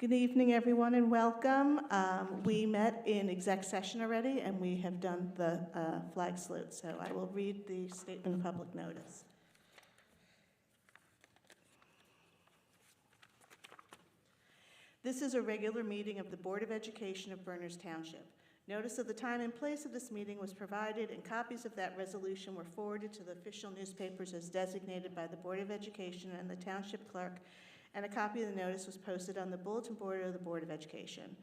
Good evening, everyone, and welcome. We met in exec session already, and we have done the flag salute, so I will read the statement of public notice. This is a regular meeting of the Board of Education of Berners Township. Notice of the time and place of this meeting was provided, and copies of that resolution were forwarded to the official newspapers as designated by the Board of Education and the Township Clerk, and a copy of the notice was posted on the bulletin board of the Board of Education.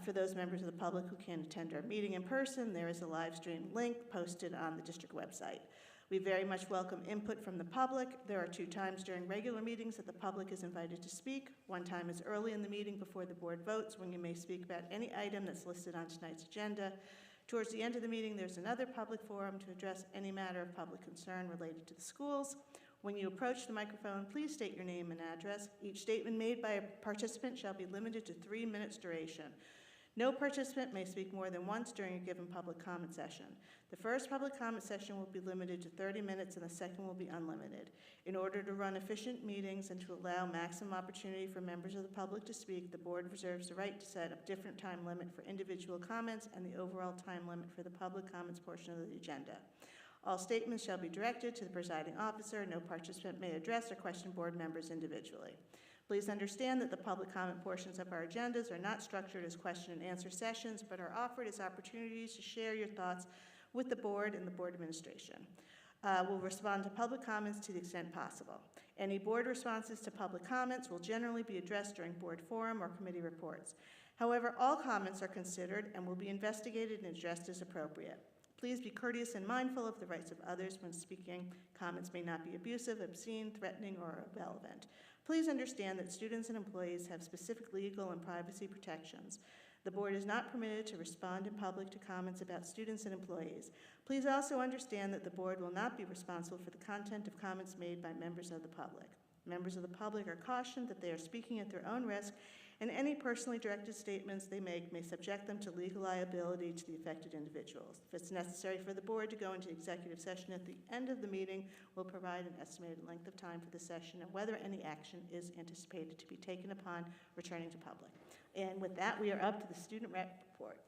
For those members of the public who can't attend our meeting in person, there is a live stream link posted on the district website. We very much welcome input from the public. There are 2 times during regular meetings that the public is invited to speak. One time is early in the meeting before the board votes, when you may speak about any item that's listed on tonight's agenda. Towards the end of the meeting, there's another public forum to address any matter of public concern related to the schools. When you approach the microphone, please state your name and address. Each statement made by a participant shall be limited to 3 minutes duration. No participant may speak more than once during a given public comment session. The first public comment session will be limited to 30 minutes and the second will be unlimited. In order to run efficient meetings and to allow maximum opportunity for members of the public to speak, the board reserves the right to set a different time limit for individual comments and the overall time limit for the public comments portion of the agenda. All statements shall be directed to the presiding officer. No participant may address or question board members individually. Please understand that the public comment portions of our agendas are not structured as question and answer sessions, but are offered as opportunities to share your thoughts with the board and the board administration. We'll respond to public comments to the extent possible. Any board responses to public comments will generally be addressed during board forum or committee reports. However, all comments are considered and will be investigated and addressed as appropriate. Please be courteous and mindful of the rights of others when speaking. Comments may not be abusive, obscene, threatening, or irrelevant. Please understand that students and employees have specific legal and privacy protections. The board is not permitted to respond in public to comments about students and employees. Please also understand that the board will not be responsible for the content of comments made by members of the public. Members of the public are cautioned that they are speaking at their own risk, and any personally directed statements they make may subject them to legal liability to the affected individuals. If it's necessary for the board to go into executive session at the end of the meeting, we'll provide an estimated length of time for the session and whether any action is anticipated to be taken upon returning to public. And with that, we are up to the student rep report.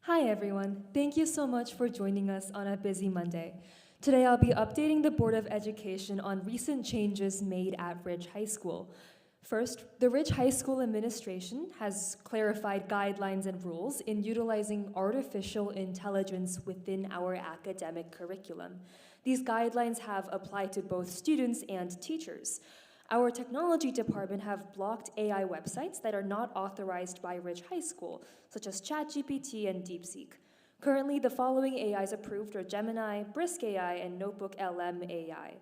Hi everyone, thank you so much for joining us on a busy Monday. Today I'll be updating the Board of Education on recent changes made at Ridge High School. First, the Ridge High School administration has clarified guidelines and rules in utilizing artificial intelligence within our academic curriculum. These guidelines have applied to both students and teachers. Our technology department have blocked AI websites that are not authorized by Ridge High School, such as ChatGPT and DeepSeek. Currently, the following AIs approved are Gemini, Brisk AI, and Notebook LM AI.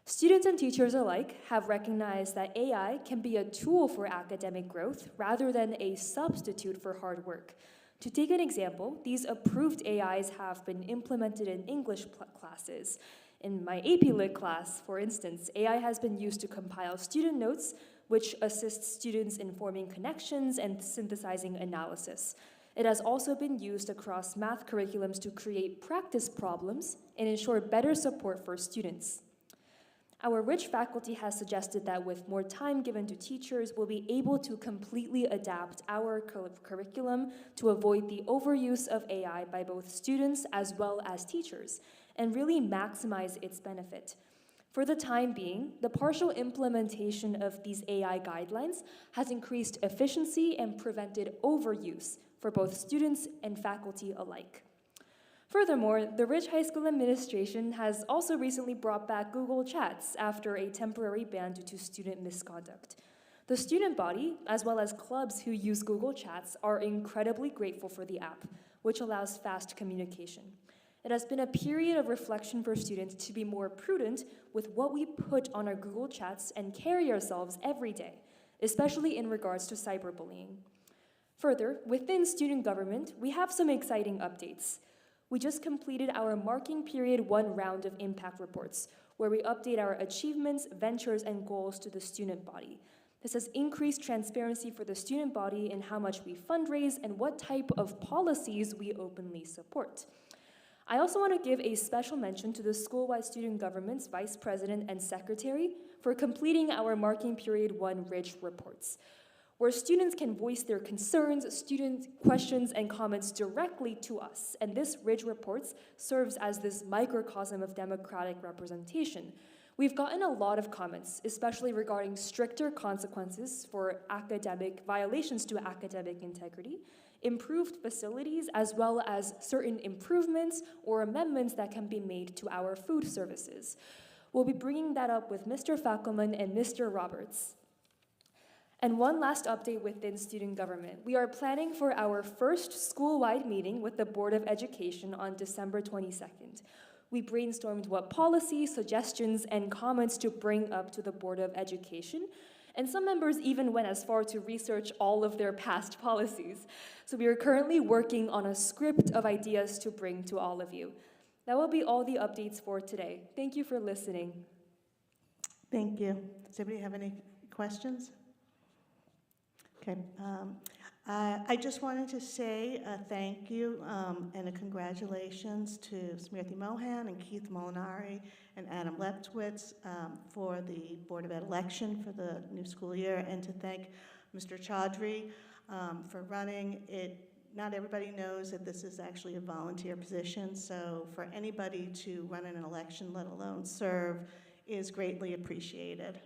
Students and teachers alike have recognized that AI can be a tool for academic growth rather than a substitute for hard work. To take an example, these approved AIs have been implemented in English classes. In my AP Lit class, for instance, AI has been used to compile student notes, which assists students in forming connections and synthesizing analysis. It has also been used across math curriculums to create practice problems and ensure better support for students. Our Ridge faculty has suggested that with more time given to teachers, we'll be able to completely adapt our curriculum to avoid the overuse of AI by both students as well as teachers, and really maximize its benefit. For the time being, the partial implementation of these AI guidelines has increased efficiency and prevented overuse for both students and faculty alike. Furthermore, the Ridge High School administration has also recently brought back Google Chats after a temporary ban due to student misconduct. The student body, as well as clubs who use Google Chats, are incredibly grateful for the app, which allows fast communication. It has been a period of reflection for students to be more prudent with what we put on our Google Chats and carry ourselves every day, especially in regards to cyberbullying. Further, within student government, we have some exciting updates. We just completed our marking period 1 round of impact reports, where we update our achievements, ventures, and goals to the student body. This has increased transparency for the student body in how much we fundraise and what type of policies we openly support. I also want to give a special mention to the school-wide student government's vice president and secretary for completing our Marking Period 1 Ridge reports, where students can voice their concerns, student questions, and comments directly to us. And this Ridge Reports serves as this microcosm of democratic representation. We've gotten a lot of comments, especially regarding stricter consequences for academic violations to academic integrity, improved facilities, as well as certain improvements or amendments that can be made to our food services. We'll be bringing that up with Mr. Fackelman and Mr. Roberts. And one last update within student government. We are planning for our first school-wide meeting with the Board of Education on December 22nd. We brainstormed what policies, suggestions, and comments to bring up to the Board of Education, and some members even went as far to research all of their past policies. So we are currently working on a script of ideas to bring to all of you. That will be all the updates for today. Thank you for listening. Thank you. Does anybody have any questions? Okay. I just wanted to say a thank you and a congratulations to Smriti Mohan and Keith Molinari and Adam Leptwitz for the Board of Ed election for the new school year, and to thank Mr. Chaudhry for running it. Not everybody knows that this is actually a volunteer position, so for anybody to run in an election, let alone serve, is greatly appreciated.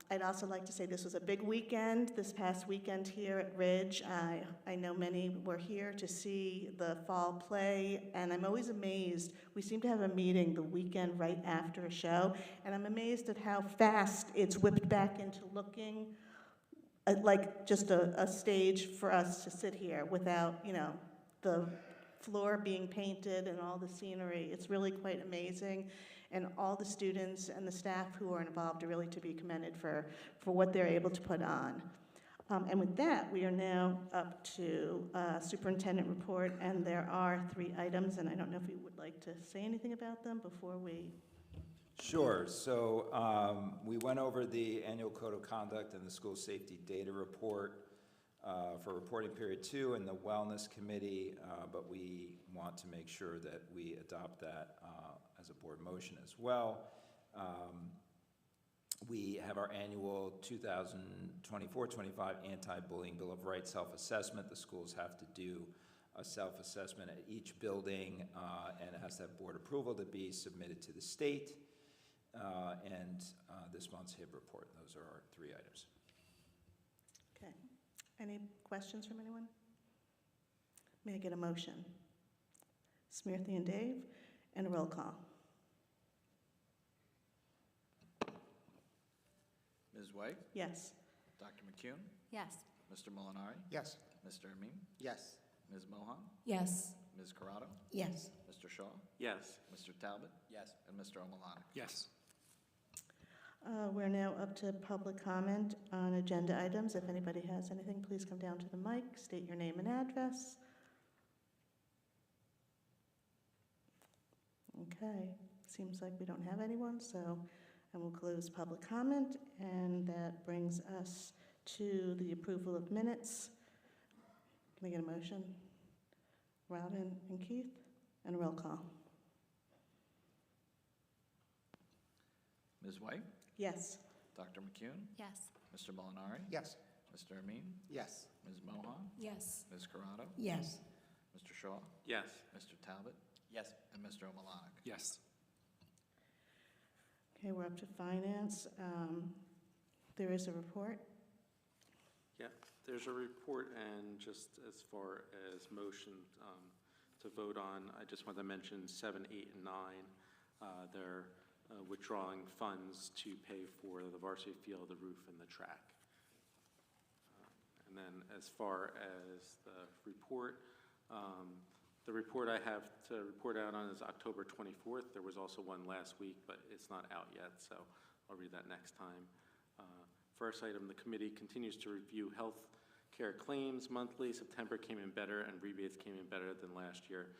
I'd also like to say this was a big weekend, this past weekend here at Ridge. I know many were here to see the fall play, and I'm always amazed. We seem to have a meeting the weekend right after a show, and I'm amazed at how fast it's whipped back into looking like just a stage for us to sit here without, the floor being painted and all the scenery. It's really quite amazing. And all the students and the staff who are involved are really to be commended for what they're able to put on. And with that, we are now up to superintendent report, and there are 3 items, and I don't know if you would like to say anything about them before we... Sure. So we went over the annual code of conduct and the school safety data report for reporting period 2 in the wellness committee, but we want to make sure that we adopt that as a board motion as well. We have our annual 2024-25 anti-bullying Bill of Rights self-assessment. The schools have to do a self-assessment at each building, and it has to have board approval to be submitted to the state. And this month's HIB report. Those are our 3 items. Okay. Any questions from anyone? May I get a motion? Smriti and Dave, and a roll call. Ms. White? Yes. Dr. McCune? Yes. Mr. Molinari? Yes. Mr. Amin? Yes. Ms. Mohan? Yes. Ms. Corrado? Yes. Mr. Shaw? Yes. Mr. Talbot? Yes. And Mr. Omalanik? Yes. We're now up to public comment on agenda items. If anybody has anything, please come down to the mic, state your name and address. Okay, seems like we don't have anyone, so I will close public comment, and that brings us to the approval of minutes. Can I get a motion? Robin and Keith, and a roll call. Ms. White? Yes. Dr. McCune? Yes. Mr. Molinari? Yes. Mr. Amin? Yes. Ms. Mohan? Yes. Ms. Corrado? Yes. Mr. Shaw? Yes. Mr. Talbot? Yes. And Mr. Omalanik? Yes. Okay, we're up to finance. There is a report. Yeah, there's a report, and just as far as motion to vote on, I just want to mention 7, 8, and 9. They're withdrawing funds to pay for the varsity field, the roof, and the track. And then as far as the report I have to report out on is October 24th. There was also one last week, but it's not out yet, so I'll read that next time. First item, the committee continues to review health care claims monthly. September came in better, and rebates came in better than last year,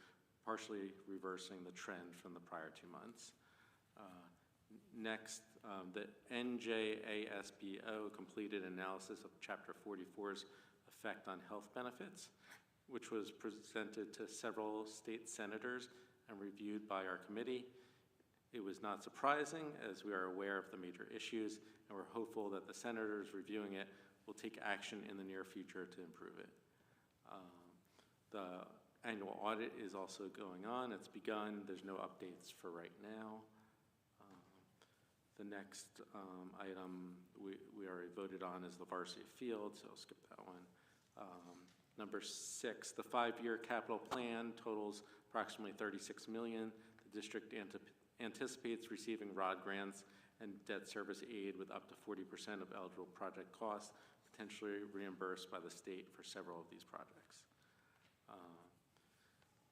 partially reversing the trend from the prior 2 months. Next, the NJASBO completed analysis of Chapter 44's effect on health benefits, which was presented to several state senators and reviewed by our committee. It was not surprising, as we are aware of the major issues, and we're hopeful that the senators reviewing it will take action in the near future to improve it. The annual audit is also going on. It's begun. There's no updates for right now. The next item we already voted on is the varsity field, so I'll skip that one. Number 6, the 5-year capital plan totals approximately $36 million. The district anticipates receiving ROD grants and debt service aid with up to 40% of eligible project costs, potentially reimbursed by the state for several of these projects.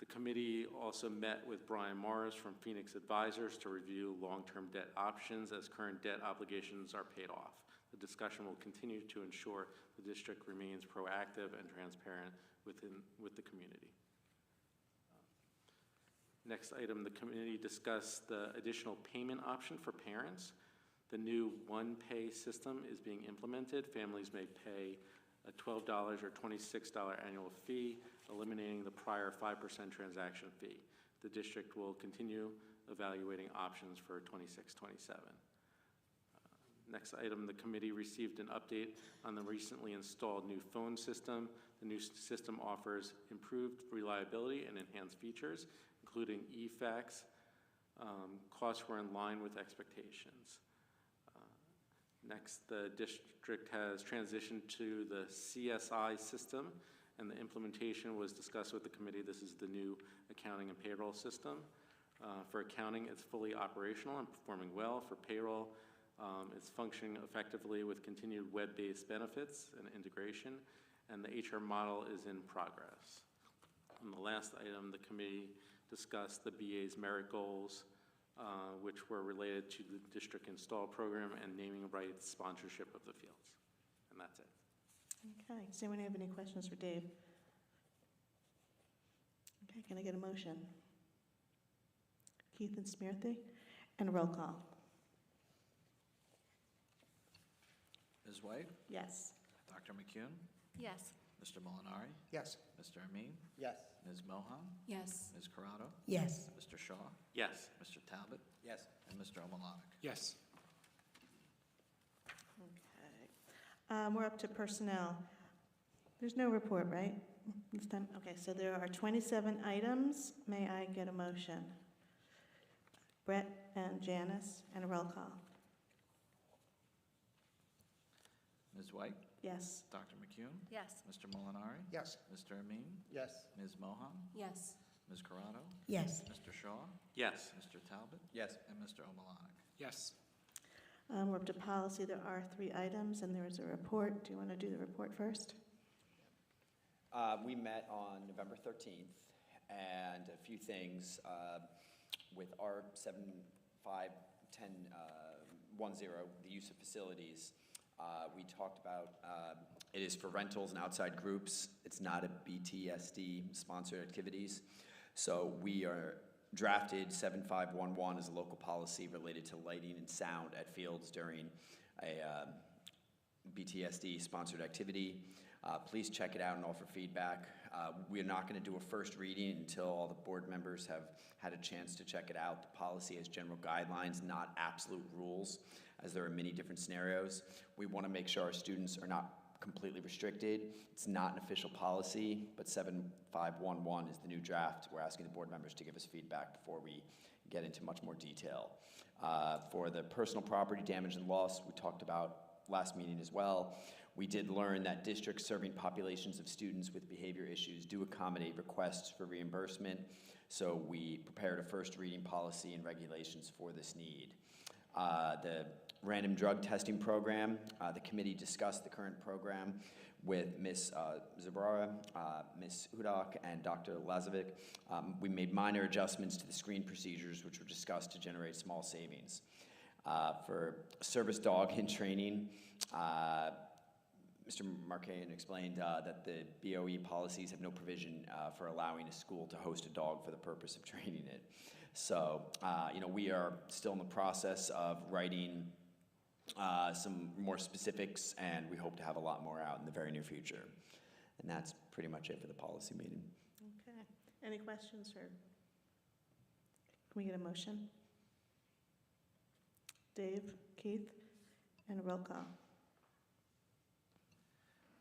The committee also met with Brian Morris from Phoenix Advisors to review long-term debt options as current debt obligations are paid off. The discussion will continue to ensure the district remains proactive and transparent with the community. Next item, the committee discussed the additional payment option for parents. The new one-pay system is being implemented. Families may pay a $12 or $26 annual fee, eliminating the prior 5% transaction fee. The district will continue evaluating options for 26-27. Next item, the committee received an update on the recently installed new phone system. The new system offers improved reliability and enhanced features, including e-fax. Costs were in line with expectations. Next, the district has transitioned to the CSI system, and the implementation was discussed with the committee. This is the new accounting and payroll system. For accounting, it's fully operational and performing well. For payroll, it's functioning effectively with continued web-based benefits and integration, and the HR model is in progress. And the last item, the committee discussed the BA's merit goals, which were related to the district install program and naming rights sponsorship of the fields. And that's it. Okay, does anyone have any questions for Dave? Okay, can I get a motion? Keith and Smirthy, and a roll call. Ms. White? Yes. Dr. McCune? Yes. Mr. Molinari? Yes. Mr. Amin? Yes. Ms. Mohan? Yes. Ms. Corrado? Yes. Mr. Shaw? Yes. Mr. Talbot? Yes. And Mr. Omalanik? Yes. Okay. We're up to personnel. There's no report, right, this time? Okay, so there are 27 items. May I get a motion? Brett and Janice, and a roll call. Ms. White? Yes. Dr. McCune? Yes. Mr. Molinari? Yes. Mr. Amin? Yes. Ms. Mohan? Yes. Ms. Corrado? Yes. Mr. Shaw? Yes. Mr. Talbot? Yes. And Mr. Omalanik? Yes. We're up to policy. There are 3 items, and there is a report. Do you want to do the report first? We met on November 13th, and a few things with our 751010, the use of facilities. We talked about it is for rentals and outside groups. It's not a BTSD sponsored activities. So we are drafted 7511 as a local policy related to lighting and sound at fields during a BTSD sponsored activity. Please check it out and offer feedback. We are not going to do a first reading until all the board members have had a chance to check it out. The policy has general guidelines, not absolute rules, as there are many different scenarios. We want to make sure our students are not completely restricted. It's not an official policy, but 7511 is the new draft. We're asking the board members to give us feedback before we get into much more detail. For the personal property damage and loss, we talked about last meeting as well. We did learn that districts serving populations of students with behavior issues do accommodate requests for reimbursement, so we prepared a first reading policy and regulations for this need. The random drug testing program, the committee discussed the current program with Ms. Zabrara, Ms. Hudak, and Dr. Lazovic. We made minor adjustments to the screen procedures, which were discussed to generate small savings. For service dog in training, Mr. Marcayan explained that the BOE policies have no provision for allowing a school to host a dog for the purpose of training it. So, we are still in the process of writing some more specifics, and we hope to have a lot more out in the very near future. And that's pretty much it for the policy meeting. Okay. Any questions, or can we get a motion? Dave, Keith, and a roll call.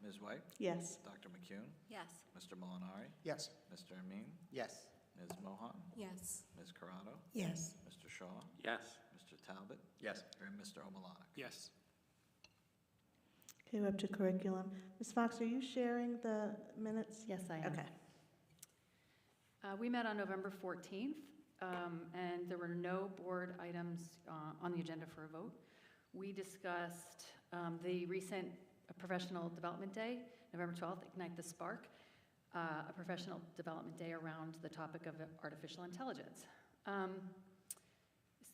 Ms. White? Yes. Dr. McCune? Yes. Mr. Molinari? Yes. Mr. Amin? Yes. Ms. Mohan? Yes. Ms. Corrado? Yes. Mr. Shaw? Yes. Mr. Talbot? Yes. And Mr. O'Malonic? Yes. Okay, we're up to curriculum. Ms. Fox, are you sharing the minutes? Yes, I am. Okay. We met on November 14th, and there were no board items on the agenda for a vote. We discussed the recent Professional Development Day, November 12th, Ignite the Spark, a professional development day around the topic of artificial intelligence.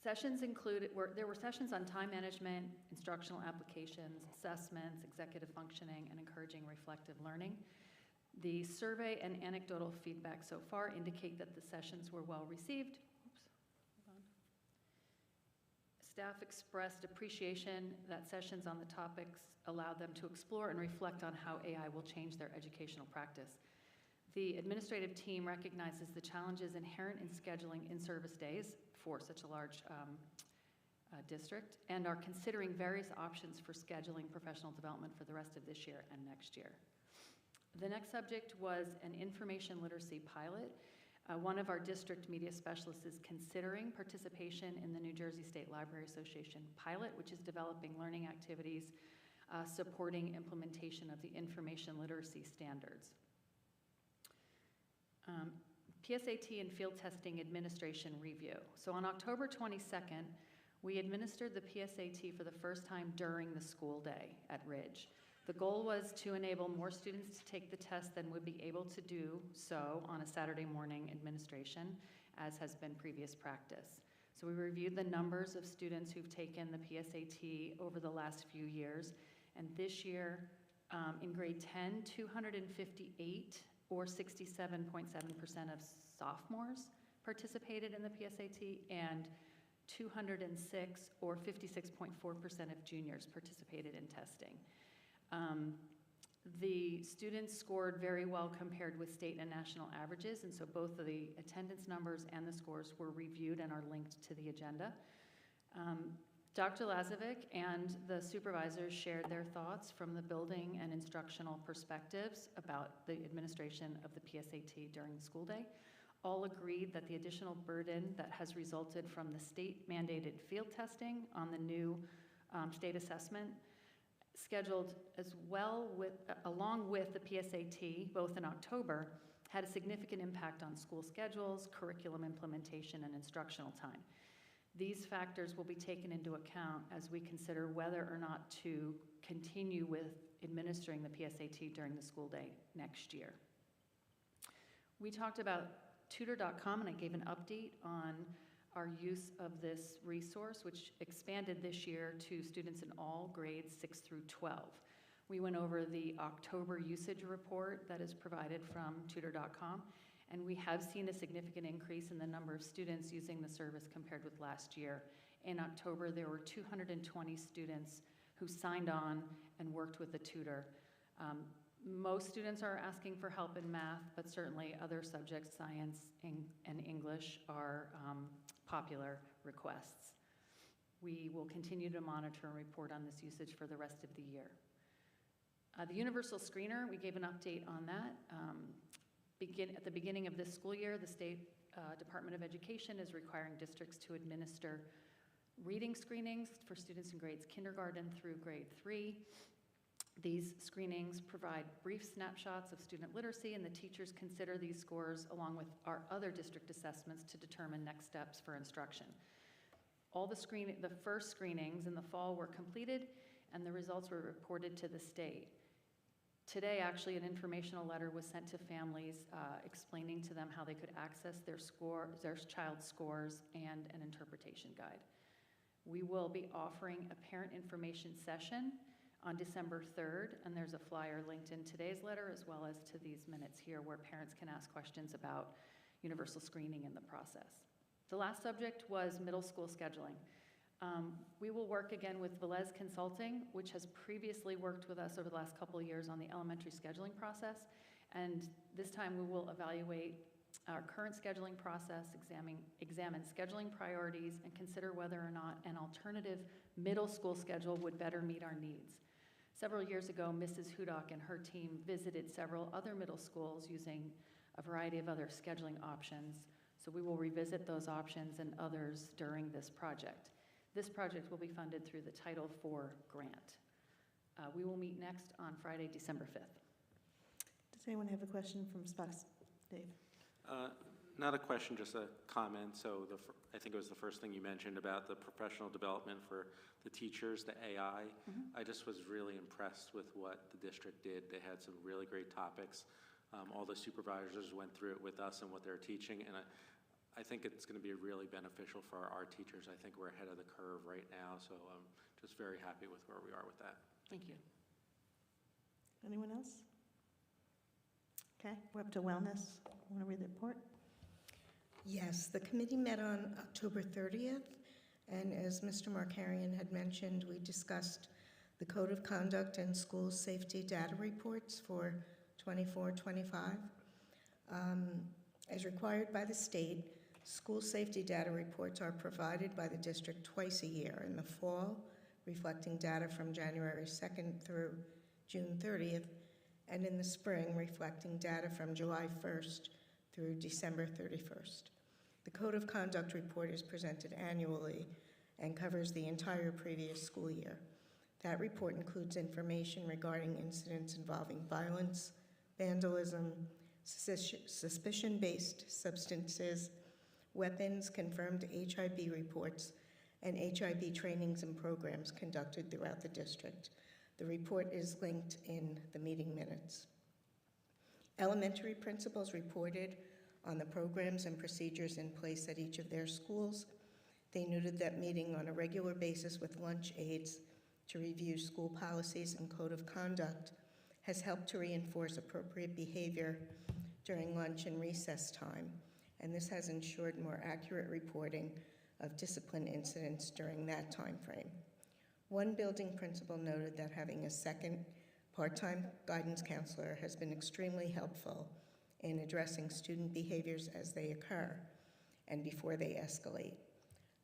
Sessions included, there were sessions on time management, instructional applications, assessments, executive functioning, and encouraging reflective learning. The survey and anecdotal feedback so far indicate that the sessions were well received. Oops, hold on. Staff expressed appreciation that sessions on the topics allowed them to explore and reflect on how AI will change their educational practice. The administrative team recognizes the challenges inherent in scheduling in-service days for such a large district and are considering various options for scheduling professional development for the rest of this year and next year. The next subject was an information literacy pilot. One of our district media specialists is considering participation in the New Jersey State Library Association pilot, which is developing learning activities supporting implementation of the information literacy standards. PSAT and field testing administration review. So on October 22nd, we administered the PSAT for the first time during the school day at Ridge. The goal was to enable more students to take the test than would be able to do so on a Saturday morning administration, as has been previous practice. So we reviewed the numbers of students who've taken the PSAT over the last few years, and this year, in grade 10, 258 or 67.7% of sophomores participated in the PSAT, and 206 or 56.4% of juniors participated in testing. The students scored very well compared with state and national averages, and so both of the attendance numbers and the scores were reviewed and are linked to the agenda. Dr. Lazovic and the supervisors shared their thoughts from the building and instructional perspectives about the administration of the PSAT during the school day. All agreed that the additional burden that has resulted from the state-mandated field testing on the new state assessment scheduled as well along with the PSAT, both in October, had a significant impact on school schedules, curriculum implementation, and instructional time. These factors will be taken into account as we consider whether or not to continue with administering the PSAT during the school day next year. We talked about tutor.com, and I gave an update on our use of this resource, which expanded this year to students in all grades 6 through 12. We went over the October usage report that is provided from tutor.com, and we have seen a significant increase in the number of students using the service compared with last year. In October, there were 220 students who signed on and worked with a tutor. Most students are asking for help in math, but certainly other subjects, science and English, are popular requests. We will continue to monitor and report on this usage for the rest of the year. The universal screener, we gave an update on that. At the beginning of this school year, the State Department of Education is requiring districts to administer reading screenings for students in grades kindergarten through grade 3. These screenings provide brief snapshots of student literacy, and the teachers consider these scores along with our other district assessments to determine next steps for instruction. All the first screenings in the fall were completed, and the results were reported to the state. Today, actually, an informational letter was sent to families explaining to them how they could access their child's scores, and an interpretation guide. We will be offering a parent information session on December 3rd, and there's a flyer linked in today's letter as well as to these minutes here where parents can ask questions about universal screening in the process. The last subject was middle school scheduling. We will work again with Velez Consulting, which has previously worked with us over the last couple of years on the elementary scheduling process, and this time we will evaluate our current scheduling process, examine scheduling priorities, and consider whether or not an alternative middle school schedule would better meet our needs. Several years ago, Mrs. Hudock and her team visited several other middle schools using a variety of other scheduling options. So we will revisit those options and others during this project. This project will be funded through the Title IV grant. We will meet next on Friday, December 5th. Does anyone have a question from spots? Dave? Not a question, just a comment. So I think it was the first thing you mentioned about the professional development for the teachers, the AI. I just was really impressed with what the district did. They had some really great topics. All the supervisors went through it with us and what they're teaching, and I think it's going to be really beneficial for our teachers. I think we're ahead of the curve right now, so I'm just very happy with where we are with that. Thank you. Anyone else? Okay, we're up to wellness. Want to read the report? Yes, the committee met on October 30th, and as Mr. Markarian had mentioned, we discussed the Code of Conduct and School Safety Data Reports for 24-25. As required by the state, school safety data reports are provided by the district twice a year, in the fall, reflecting data from January 2nd through June 30th, and in the spring, reflecting data from July 1st through December 31st. The Code of Conduct report is presented annually and covers the entire previous school year. That report includes information regarding incidents involving violence, vandalism, suspicion-based substances, weapons, confirmed HIB reports, and HIB trainings and programs conducted throughout the district. The report is linked in the meeting minutes. Elementary principals reported on the programs and procedures in place at each of their schools. They noted that meeting on a regular basis with lunch aides to review school policies and code of conduct has helped to reinforce appropriate behavior during lunch and recess time, and this has ensured more accurate reporting of discipline incidents during that time frame. One building principal noted that having a second part-time guidance counselor has been extremely helpful in addressing student behaviors as they occur and before they escalate.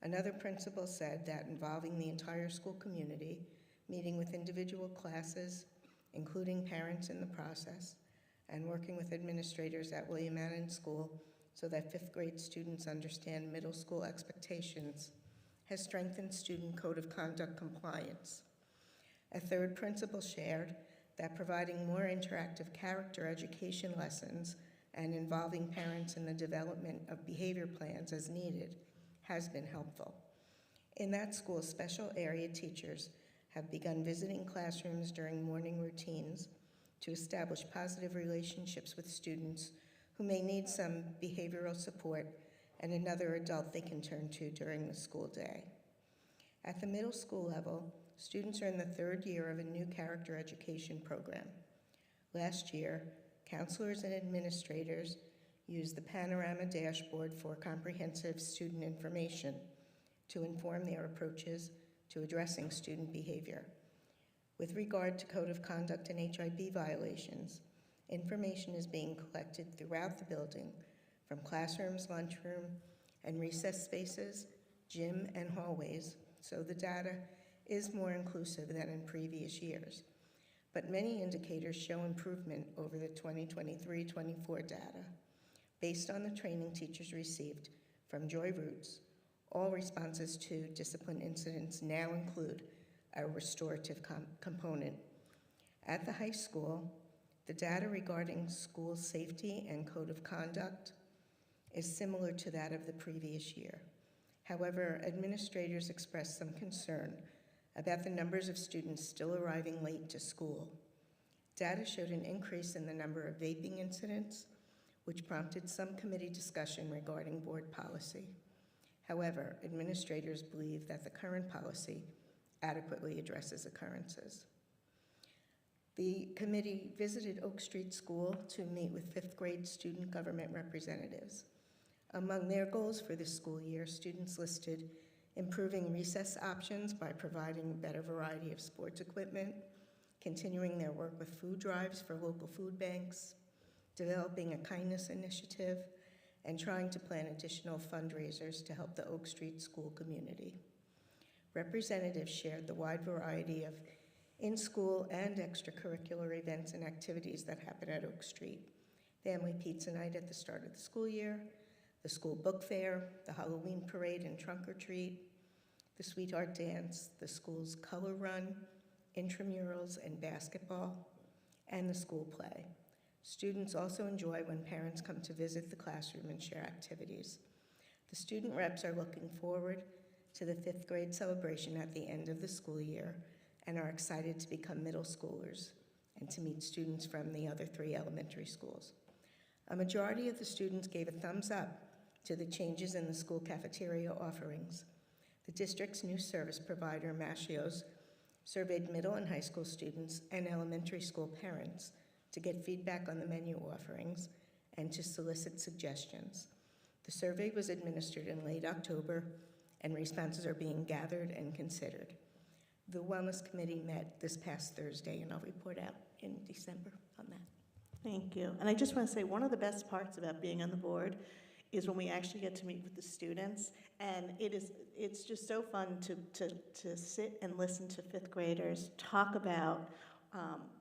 Another principal said that involving the entire school community, meeting with individual classes, including parents in the process, and working with administrators at William Annan School so that 5th grade students understand middle school expectations has strengthened student code of conduct compliance. A third principal shared that providing more interactive character education lessons and involving parents in the development of behavior plans as needed has been helpful. In that school, special area teachers have begun visiting classrooms during morning routines to establish positive relationships with students who may need some behavioral support and another adult they can turn to during the school day. At the middle school level, students are in the 3rd year of a new character education program. Last year, counselors and administrators used the Panorama dashboard for comprehensive student information to inform their approaches to addressing student behavior. With regard to code of conduct and HIB violations, information is being collected throughout the building from classrooms, lunchroom, and recess spaces, gym, and hallways, so the data is more inclusive than in previous years. But many indicators show improvement over the 2023-24 data. Based on the training teachers received from Joy Roots, all responses to discipline incidents now include a restorative component. At the high school, the data regarding school safety and code of conduct is similar to that of the previous year. However, administrators expressed some concern about the numbers of students still arriving late to school. Data showed an increase in the number of vaping incidents, which prompted some committee discussion regarding board policy. However, administrators believe that the current policy adequately addresses occurrences. The committee visited Oak Street School to meet with 5th grade student government representatives. Among their goals for this school year, students listed improving recess options by providing a better variety of sports equipment, continuing their work with food drives for local food banks, developing a kindness initiative, and trying to plan additional fundraisers to help the Oak Street school community. Representatives shared the wide variety of in-school and extracurricular events and activities that happen at Oak Street. Family pizza night at the start of the school year, the school book fair, the Halloween parade and trunk or treat, the sweetheart dance, the school's color run, intramurals and basketball, and the school play. Students also enjoy when parents come to visit the classroom and share activities. The student reps are looking forward to the 5th grade celebration at the end of the school year and are excited to become middle schoolers and to meet students from the other 3 elementary schools. A majority of the students gave a thumbs up to the changes in the school cafeteria offerings. The district's new service provider, Mascios, surveyed middle and high school students and elementary school parents to get feedback on the menu offerings and to solicit suggestions. The survey was administered in late October, and responses are being gathered and considered. The Wellness Committee met this past Thursday, and I'll report out in December on that. Thank you. And I just want to say, one of the best parts about being on the board is when we actually get to meet with the students, and it's just so fun to sit and listen to 5th graders talk about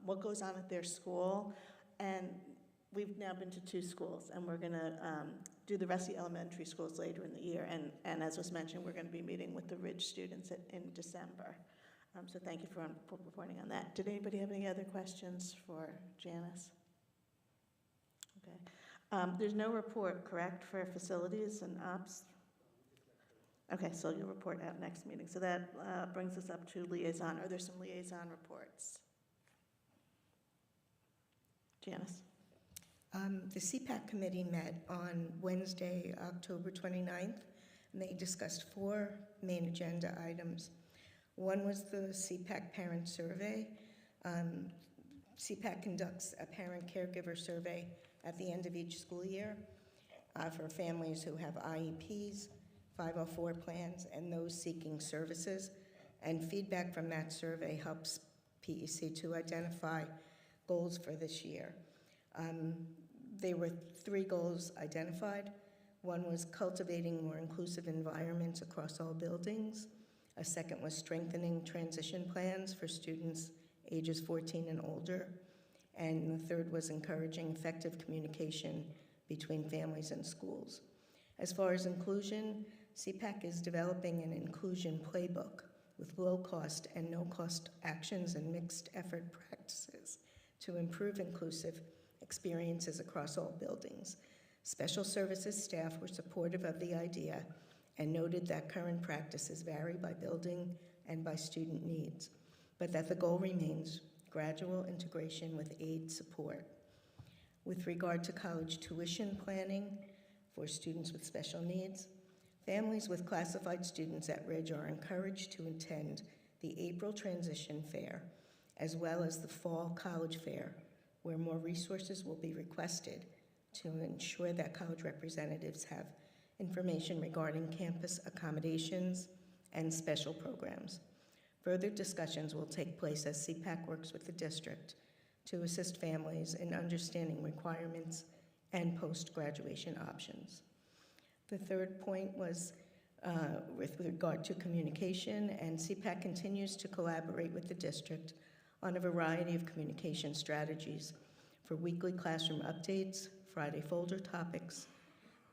what goes on at their school. And we've now been to 2 schools, and we're going to do the rest of the elementary schools later in the year. And as was mentioned, we're going to be meeting with the Ridge students in December. So thank you for reporting on that. Did anybody have any other questions for Janice? Okay. There's no report, correct, for facilities and ops? Okay, so you'll report out next meeting. So that brings us up to liaison. Are there some liaison reports? Janice? The CPAC committee met on Wednesday, October 29th, and they discussed 4 main agenda items. One was the CPAC parent survey. CPAC conducts a parent caregiver survey at the end of each school year for families who have IEPs, 504 plans, and those seeking services. And feedback from that survey helps PEC to identify goals for this year. There were 3 goals identified. One was cultivating more inclusive environments across all buildings. A second was strengthening transition plans for students ages 14 and older. And the third was encouraging effective communication between families and schools. As far as inclusion, CPAC is developing an inclusion playbook with low-cost and no-cost actions and mixed effort practices to improve inclusive experiences across all buildings. Special services staff were supportive of the idea and noted that current practices vary by building and by student needs, but that the goal remains gradual integration with aid support. With regard to college tuition planning for students with special needs, families with classified students at Ridge are encouraged to attend the April Transition Fair, as well as the Fall College Fair, where more resources will be requested to ensure that college representatives have information regarding campus accommodations and special programs. Further discussions will take place as CPAC works with the district to assist families in understanding requirements and post-graduation options. The third point was with regard to communication, and CPAC continues to collaborate with the district on a variety of communication strategies for weekly classroom updates, Friday folder topics,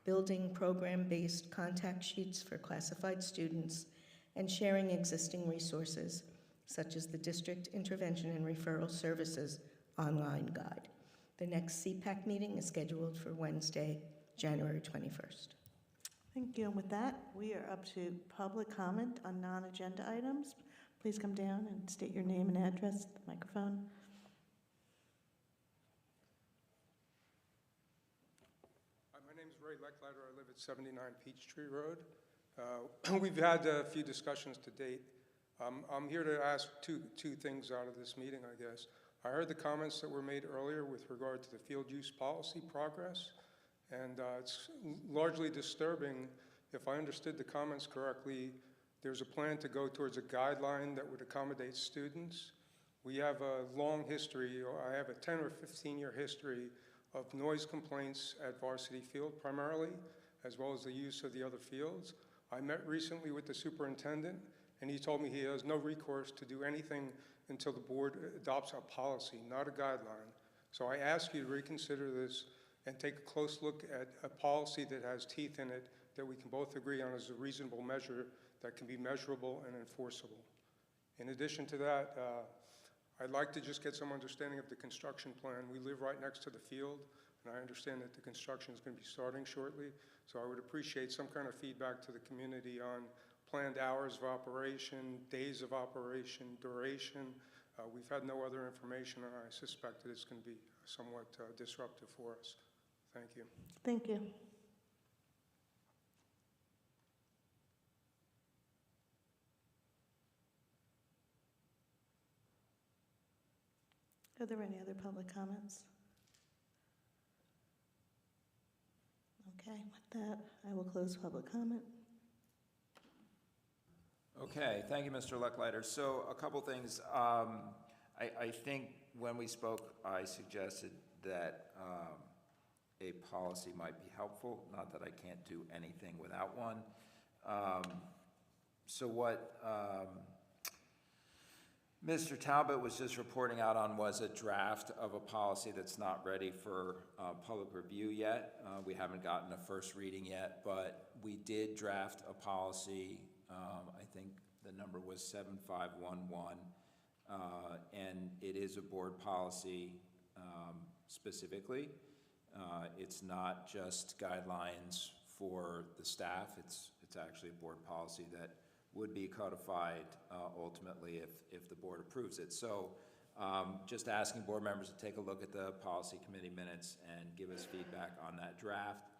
building program-based contact sheets for classified students, and sharing existing resources, such as the District Intervention and Referral Services online guide. The next CPAC meeting is scheduled for Wednesday, January 21st. Thank you. And with that, we are up to public comment on non-agenda items. Please come down and state your name and address at the microphone. Hi, my name is Ray Lecklider. I live at 79 Peachtree Road. We've had a few discussions to date. I'm here to ask two things out of this meeting, I guess. I heard the comments that were made earlier with regard to the field use policy progress, and it's largely disturbing. If I understood the comments correctly, there's a plan to go towards a guideline that would accommodate students. We have a long history, or I have a 10 or 15-year history of noise complaints at Varsity Field primarily, as well as the use of the other fields. I met recently with the superintendent, and he told me he has no recourse to do anything until the board adopts a policy, not a guideline. So I ask you to reconsider this and take a close look at a policy that has teeth in it that we can both agree on as a reasonable measure that can be measurable and enforceable. In addition to that, I'd like to just get some understanding of the construction plan. We live right next to the field, and I understand that the construction is going to be starting shortly, so I would appreciate some kind of feedback to the community on planned hours of operation, days of operation, duration. We've had no other information, and I suspect that it's going to be somewhat disruptive for us. Thank you. Thank you. Are there any other public comments? Okay, with that, I will close public comment. Okay, thank you, Mr. Lecklider. So a couple things. I think when we spoke, I suggested that a policy might be helpful, not that I can't do anything without one. So what Mr. Talbot was just reporting out on was a draft of a policy that's not ready for public review yet. We haven't gotten a first reading yet, but we did draft a policy. I think the number was 7511, and it is a board policy specifically. It's not just guidelines for the staff. It's actually a board policy that would be codified ultimately if the board approves it. So just asking board members to take a look at the policy committee minutes and give us feedback on that draft,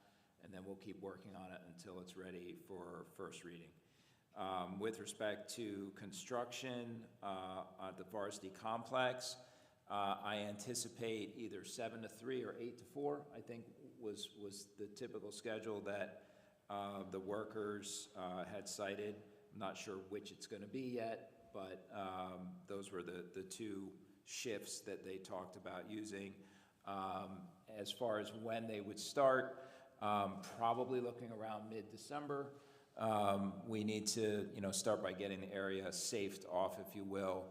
and then we'll keep working on it until it's ready for first reading. With respect to construction at the Varsity Complex, I anticipate either 7 to 3 or 8 to 4, I think was the typical schedule that the workers had cited. I'm not sure which it's going to be yet, but those were the two shifts that they talked about using. As far as when they would start, probably looking around mid-December. We need to, start by getting the area safed off, if you will.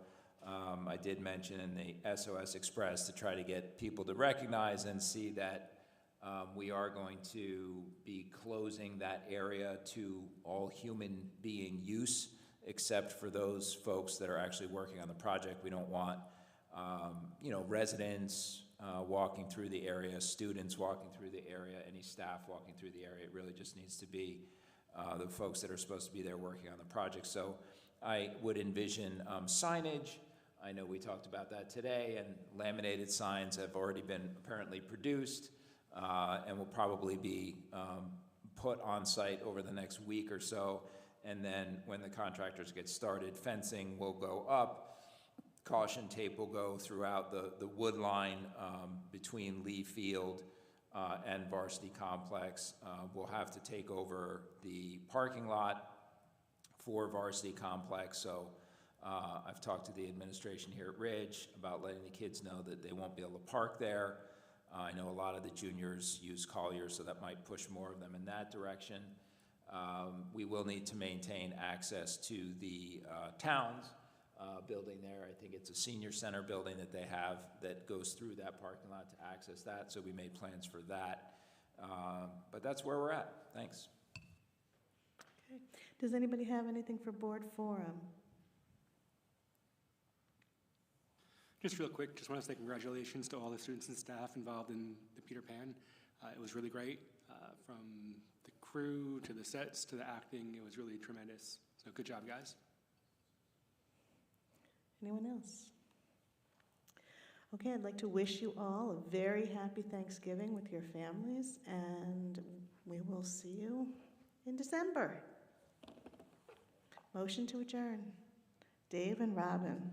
I did mention in the SOS Express to try to get people to recognize and see that we are going to be closing that area to all human being use, except for those folks that are actually working on the project. We don't want, residents walking through the area, students walking through the area, any staff walking through the area. It really just needs to be the folks that are supposed to be there working on the project. So I would envision signage. I know we talked about that today, and laminated signs have already been apparently produced and will probably be put on site over the next week or so. And then when the contractors get started, fencing will go up, caution tape will go throughout the wood line between Lee Field and Varsity Complex. We'll have to take over the parking lot for Varsity Complex. So I've talked to the administration here at Ridge about letting the kids know that they won't be able to park there. I know a lot of the juniors use Colliers, so that might push more of them in that direction. We will need to maintain access to the town's building there. I think it's a senior center building that they have that goes through that parking lot to access that, so we made plans for that. But that's where we're at. Thanks. Okay. Does anybody have anything for board forum? Just real quick, just want to say congratulations to all the students and staff involved in the Peter Pan. It was really great, from the crew to the sets to the acting. It was really tremendous. So good job, guys. Anyone else? Okay, I'd like to wish you all a very happy Thanksgiving with your families, and we will see you in December. Motion to adjourn. Dave and Robin.